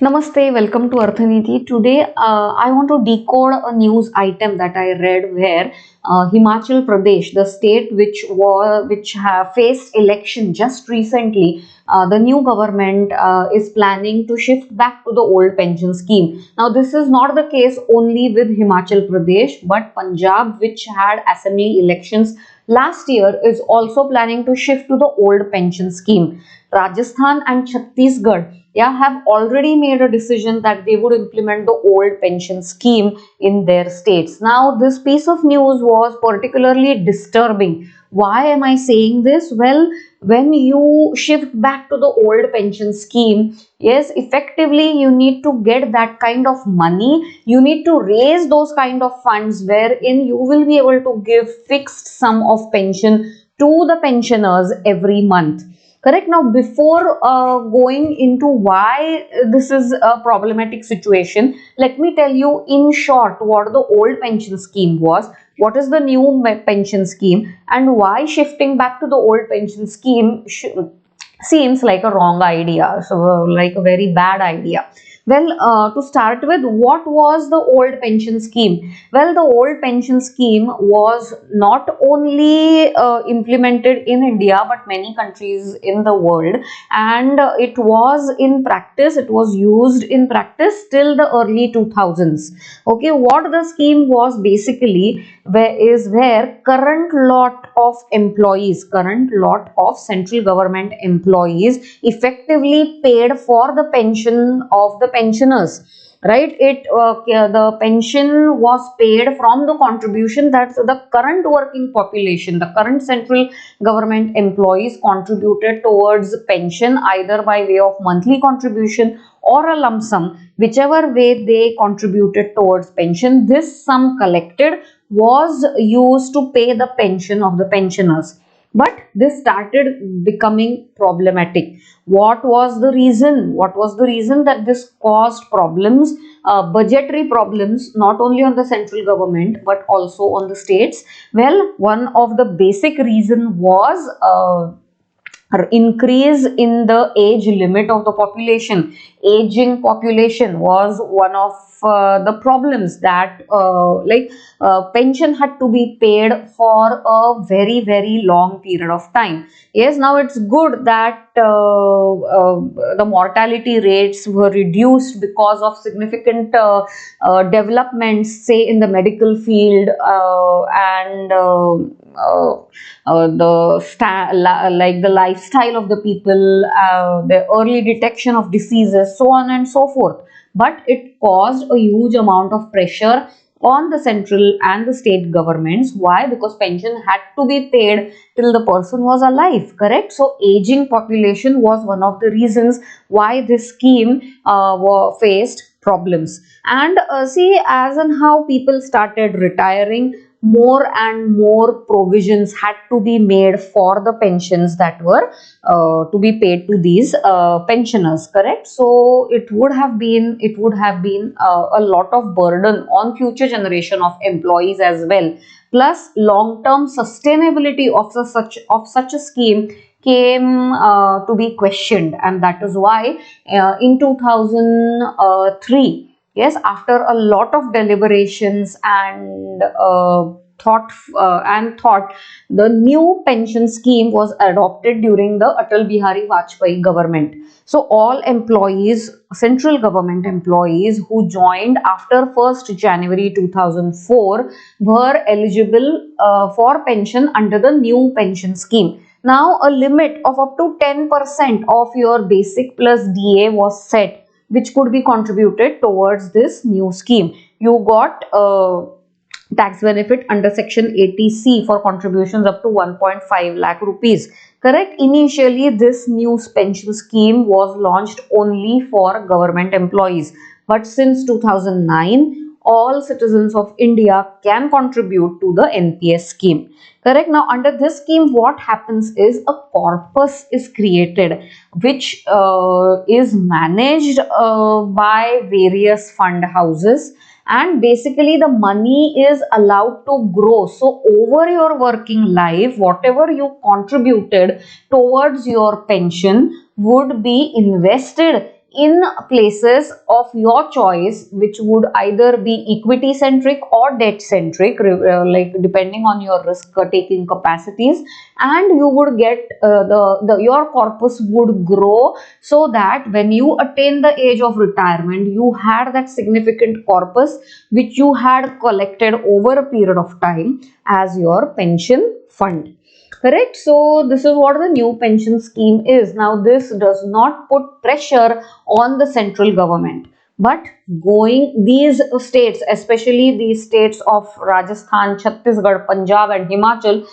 Namaste, welcome to Arthaniti. Today, I want to decode a news item that I read where Himachal Pradesh, the state which have faced election just recently, the new government is planning to shift back to the old pension scheme. Now, this is not the case only with Himachal Pradesh, but Punjab, which had assembly elections last year, is also planning to shift to the old pension scheme. Rajasthan and Chhattisgarh, have already made a decision that they would implement the old pension scheme in their states. Now, this piece of news was particularly disturbing. Why am I saying this? Well, when you shift back to the old pension scheme, yes, effectively you need to get that kind of money. You need to raise those kind of funds wherein you will be able to give fixed sum of pension to the pensioners every month. Correct. Now, before going into why this is a problematic situation, let me tell you in short what the old pension scheme was, what is the new pension scheme, and why shifting back to the old pension scheme seems like a wrong idea, so like a very bad idea. Well, to start with, what was the old pension scheme? Well, the old pension scheme was not only implemented in India but many countries in the world, and it was used in practice till the early 2000s. Okay, what the scheme was basically where current lot of central government employees effectively paid for the pension of the pensioners, right? The pension was paid from the contribution that the current working population, the current central government employees contributed towards pension, either by way of monthly contribution or a lump sum. Whichever way they contributed towards pension, this sum collected was used to pay the pension of the pensioners. But this started becoming problematic. What was the reason? What was the reason that this caused problems, budgetary problems, not only on the central government but also on the states? Well, one of the basic reason was increase in the age limit of the population. Aging population was one of the problems that pension had to be paid for a very long period of time. Yes, now it's good that the mortality rates were reduced because of significant developments, say in the medical field, and the lifestyle of the people, the early detection of diseases, so on and so forth. But it caused a huge amount of pressure on the central and the state governments. Why? Because pension had to be paid till the person was alive, correct? So aging population was one of the reasons why this scheme faced problems. And see, as and how people started retiring, more and more provisions had to be made for the pensions that were to be paid to these pensioners, correct? So it would have been a lot of burden on future generation of employees as well. Plus, long term sustainability of such a scheme came to be questioned, and that is why in 2003, yes, after a lot of deliberations and thought, the new pension scheme was adopted during the Atal Bihari Vajpayee government. So all employees, central government employees who joined after 1st January 2004 were eligible for pension under the new pension scheme. Now, a limit of up to 10% of your basic plus DA was set, which could be contributed towards this new scheme. You got tax benefit under section 80C for contributions up to 1.5 lakh rupees. Correct? Initially, this new pension scheme was launched only for government employees. But since 2009, all citizens of India can contribute to the NPS scheme. Correct? Now, under this scheme, what happens is a corpus is created, which is managed by various fund houses, and basically the money is allowed to grow. So over your working life, whatever you contributed towards your pension would be invested in places of your choice, which would either be equity centric or debt centric, like depending on your risk taking capacities, and you would get your corpus would grow, so that when you attain the age of retirement, you had that significant corpus which you had collected over a period of time as your pension fund. Correct. So this is what the new pension scheme is. Now this does not put pressure on the central government, but going these states, especially these states of Rajasthan, Chhattisgarh, Punjab and Himachal,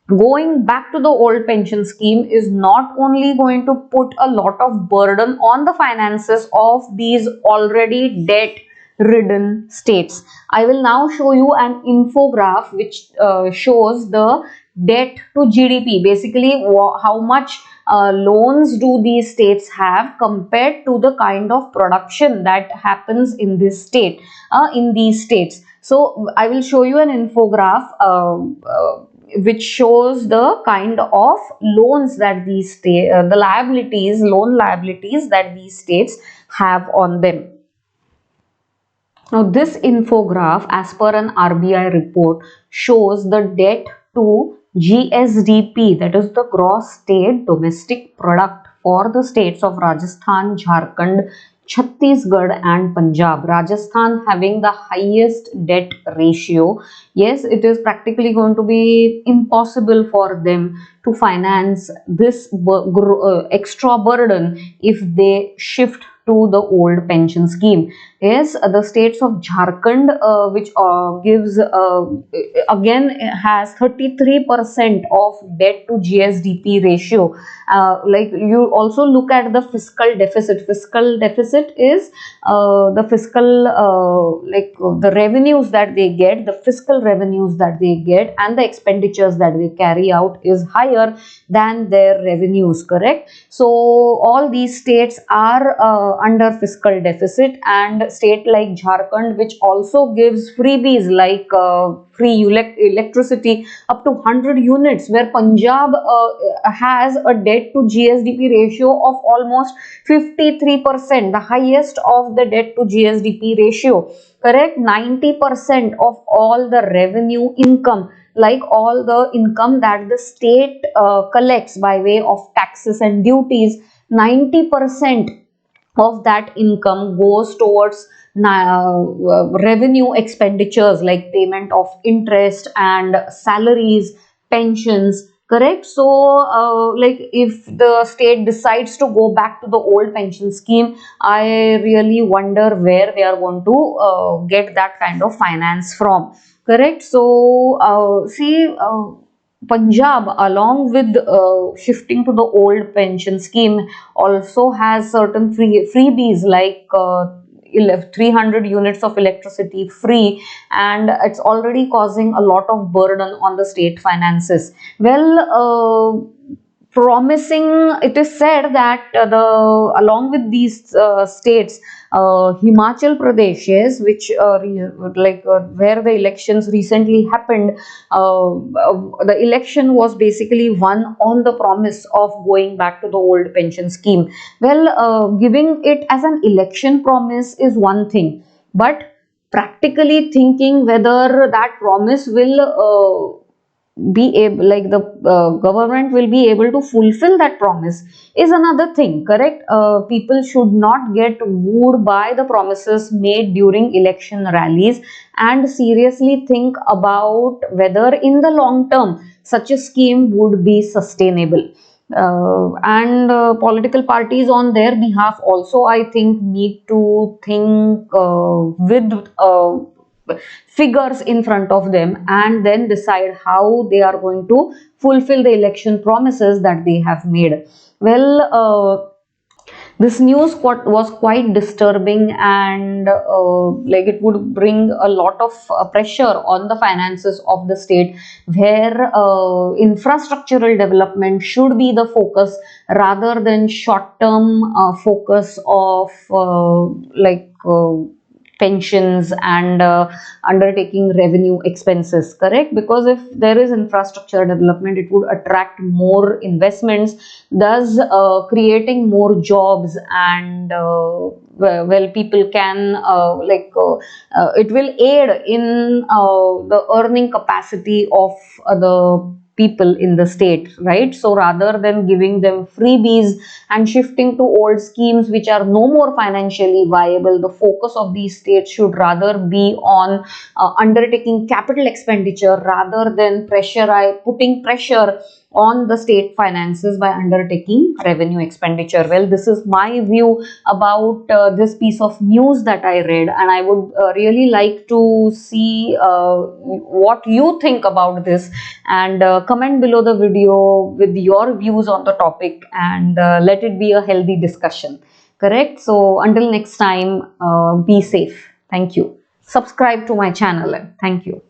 going back to the old pension scheme is not only going to put a lot of burden on the finances of these already debt ridden states. I will now show you an infograph which shows the debt to GDP, basically how much loans do these states have compared to the kind of production that happens in this state, in these states. So I will show you an infograph which shows the kind of loans that these states, the liabilities, loan liabilities that these states have on them. Now, this infograph, as per an RBI report, shows the debt to GSDP, that is the gross state domestic product, for the states of Rajasthan, Jharkhand, Chhattisgarh and Punjab. Rajasthan having the highest debt ratio. Yes, it is practically going to be impossible for them to finance this extra burden if they shift to the old pension scheme. Yes, the states of Jharkhand, which gives again has 33% of debt to GSDP ratio. Like you also look at the fiscal deficit. Fiscal deficit is the fiscal the revenues that they get, the fiscal revenues that they get, and the expenditures that they carry out is higher than their revenues. Correct. So all these states are under fiscal deficit, and state like Jharkhand, which also gives freebies like free electricity up to 100 units, where Punjab has a debt to GSDP ratio of almost 53%, the highest of the debt to GSDP ratio. Correct. 90% of all the revenue income, like all the income that the state collects by way of taxes and duties, 90% of that income goes towards revenue expenditures like payment of interest and salaries, pensions. Correct. So like if the state decides to go back to the old pension scheme, I really wonder where they are going to get that kind of finance from. Correct. So see, Punjab, along with shifting to the old pension scheme, also has certain freebies like 300 units of electricity free, and it's already causing a lot of burden on the state finances. Well, promising, it is said that along with these states, Himachal Pradesh, yes, which where the elections recently happened, the election was basically won on the promise of going back to the old pension scheme. Well, giving it as an election promise is one thing, but practically thinking whether that promise will be able, like the government will be able to fulfill that promise, is another thing. Correct. People should not get wooed by the promises made during election rallies, and seriously think about whether in the long term such a scheme would be sustainable. And political parties on their behalf also, I think, need to think with figures in front of them, and then decide how they are going to fulfill the election promises that they have made. Well, this news was quite disturbing, and like it would bring a lot of pressure on the finances of the state, where infrastructural development should be the focus rather than short term focus of pensions and undertaking revenue expenses, correct? Because if there is infrastructure development, it would attract more investments, thus creating more jobs, and well, people can it will aid in the earning capacity of the people in the state, right? So rather than giving them freebies and shifting to old schemes which are no more financially viable, the focus of these states should rather be on undertaking capital expenditure rather than putting pressure on the state finances by undertaking revenue expenditure. Well, this is my view about this piece of news that I read, and I would really like to see what you think about this, and comment below the video with your views on the topic, and let it be a healthy discussion, correct? So until next time, be safe. Thank you. Subscribe to my channel, and thank you.